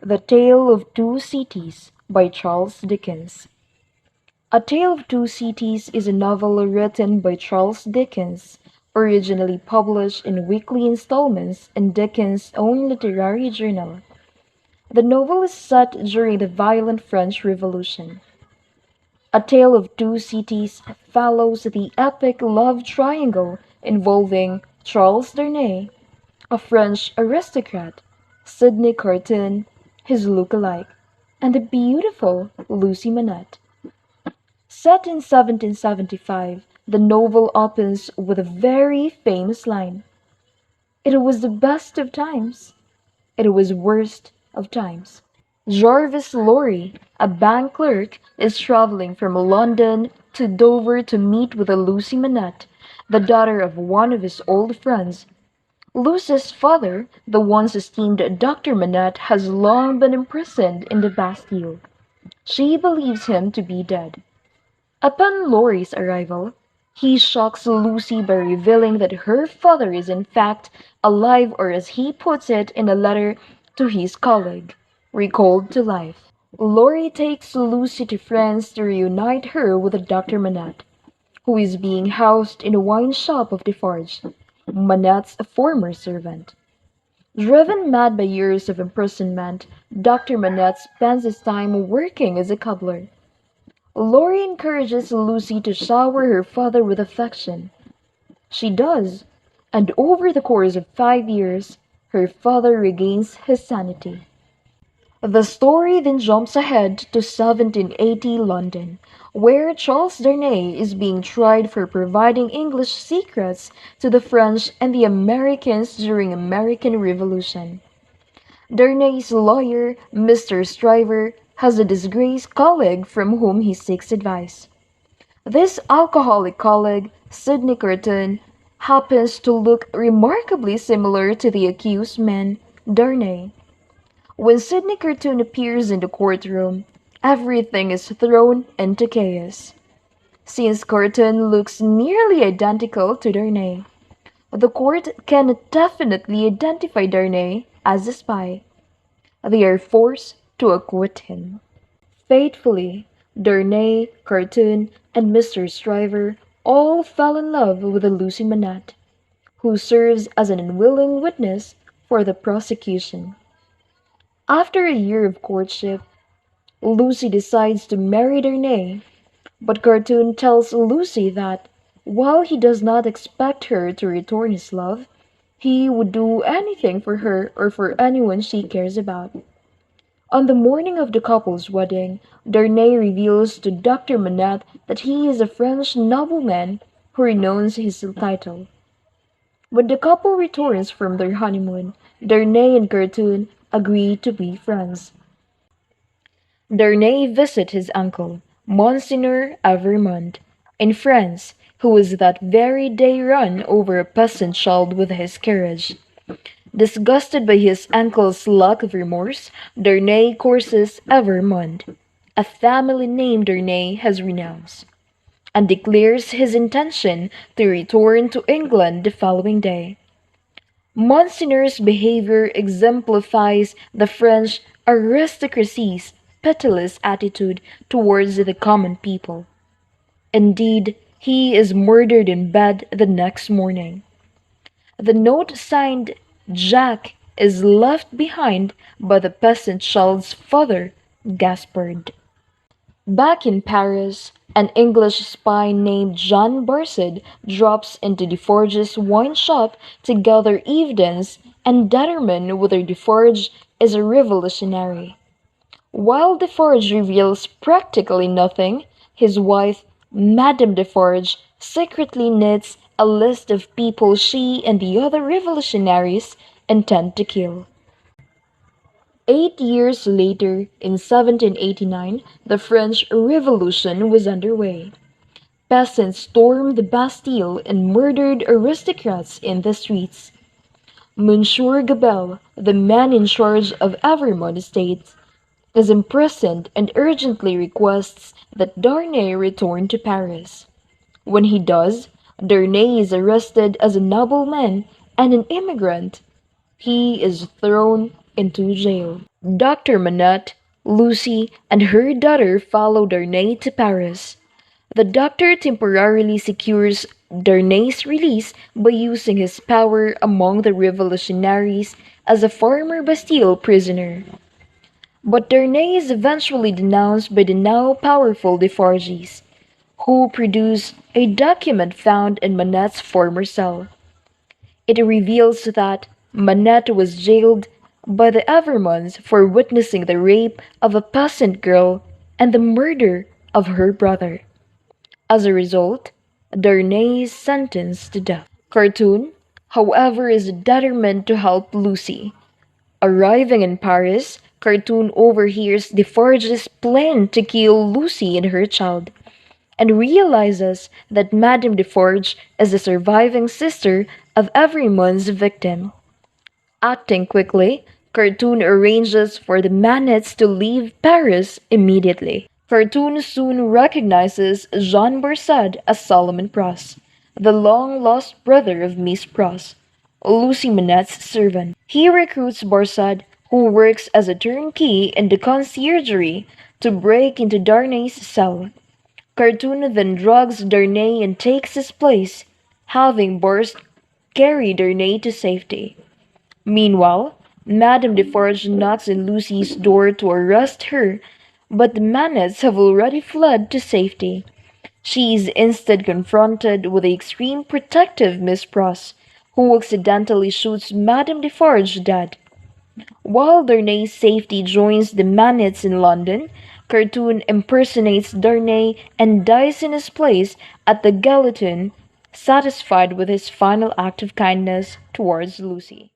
The Tale of Two Cities by Charles Dickens. A Tale of Two Cities is a novel written by Charles Dickens, originally published in weekly installments in Dickens' own literary journal. The novel is set during the violent French Revolution. A Tale of Two Cities follows the epic love triangle involving Charles Darnay, a French aristocrat, Sidney Carton, his look-alike, and the beautiful Lucy Manette. Set in 1775, the novel opens with a very famous line. It was the best of times. It was worst of times. Jarvis Lorry, a bank clerk, is traveling from London to Dover to meet with Lucy Manette, the daughter of one of his old friends. Lucy's father, the once esteemed Dr. Manette, has long been imprisoned in the Bastille. She believes him to be dead. Upon Laurie's arrival, he shocks Lucy by revealing that her father is in fact alive, or as he puts it in a letter to his colleague, recalled to life. Laurie takes Lucy to France to reunite her with Dr. Manette, who is being housed in a wine shop of Defarge, Manette's former servant. Driven mad by years of imprisonment, Dr. Manette spends his time working as a cobbler. Laurie encourages Lucy to shower her father with affection. She does, and over the course of 5 years, her father regains his sanity. The story then jumps ahead to 1780 London, where Charles Darnay is being tried for providing English secrets to the French and the Americans during American Revolution. Darnay's lawyer, Mr. Stryver, has a disgraced colleague from whom he seeks advice. This alcoholic colleague, Sidney Carton, happens to look remarkably similar to the accused man, Darnay. When Sidney Carton appears in the courtroom, everything is thrown into chaos. Since Carton looks nearly identical to Darnay, the court can definitely identify Darnay as a spy. They are forced to acquit him. Fatefully, Darnay, Carton, and Mr. Stryver all fell in love with Lucy Manette, who serves as an unwilling witness for the prosecution. After a year of courtship, Lucy decides to marry Darnay, but Cartoon tells Lucy that, while he does not expect her to return his love, he would do anything for her or for anyone she cares about. On the morning of the couple's wedding, Darnay reveals to Dr. Manette that he is a French nobleman who renounces his title. When the couple returns from their honeymoon, Darnay and Cartoon agree to be friends. Darnay visits his uncle, Monsignor Evermond, in France, who was that very day run over a peasant child with his carriage. Disgusted by his uncle's lack of remorse, Darnay courses Evermond, a family name Darnay has renounced, and declares his intention to return to England the following day. Monsignor's behavior exemplifies the French aristocracy's pitiless attitude towards the common people. Indeed, he is murdered in bed the next morning. The note signed Jack is left behind by the peasant child's father, Gaspard. Back in Paris, an English spy named John Barsad drops into Defarge's wine shop to gather evidence and determine whether Defarge is a revolutionary. While Defarge reveals practically nothing, his wife, Madame Defarge, secretly knits a list of people she and the other revolutionaries intend to kill. 8 years later, in 1789, the French Revolution was underway. Peasants stormed the Bastille and murdered aristocrats in the streets. Monsieur Gabelle, the man in charge of Evermond Estates, is imprisoned and urgently requests that Darnay return to Paris. When he does, Darnay is arrested as a nobleman and an immigrant. He is thrown into jail. Dr. Manette, Lucy, and her daughter follow Darnay to Paris. The doctor temporarily secures Darnay's release by using his power among the revolutionaries as a former Bastille prisoner. But Darnay is eventually denounced by the now powerful Defarges, who produce a document found in Manette's former cell. It reveals that Manette was jailed by the Evermonds for witnessing the rape of a peasant girl and the murder of her brother. As a result, Darnay is sentenced to death. Cartoon, however, is determined to help Lucy. Arriving in Paris, Cartoon overhears Defarge's plan to kill Lucy and her child, and realizes that Madame Defarge is the surviving sister of Everyman's victim. Acting quickly, Cartoon arranges for the Manettes to leave Paris immediately. Cartoon soon recognizes Jean Barsad as Solomon Pross, the long-lost brother of Miss Pross, Lucy Manette's servant. He recruits Barsad, who works as a turnkey in the conciergerie, to break into Darnay's cell. Cartoon then drugs Darnay and takes his place, having Bars carry Darnay to safety. Meanwhile, Madame Defarge knocks on Lucy's door to arrest her, but the Manettes have already fled to safety. She is instead confronted with the extreme protective Miss Pross, who accidentally shoots Madame Defarge dead. While Darnay's safety joins the Manettes in London, Cartoon impersonates Darnay and dies in his place at the Gallatin, satisfied with his final act of kindness towards Lucy.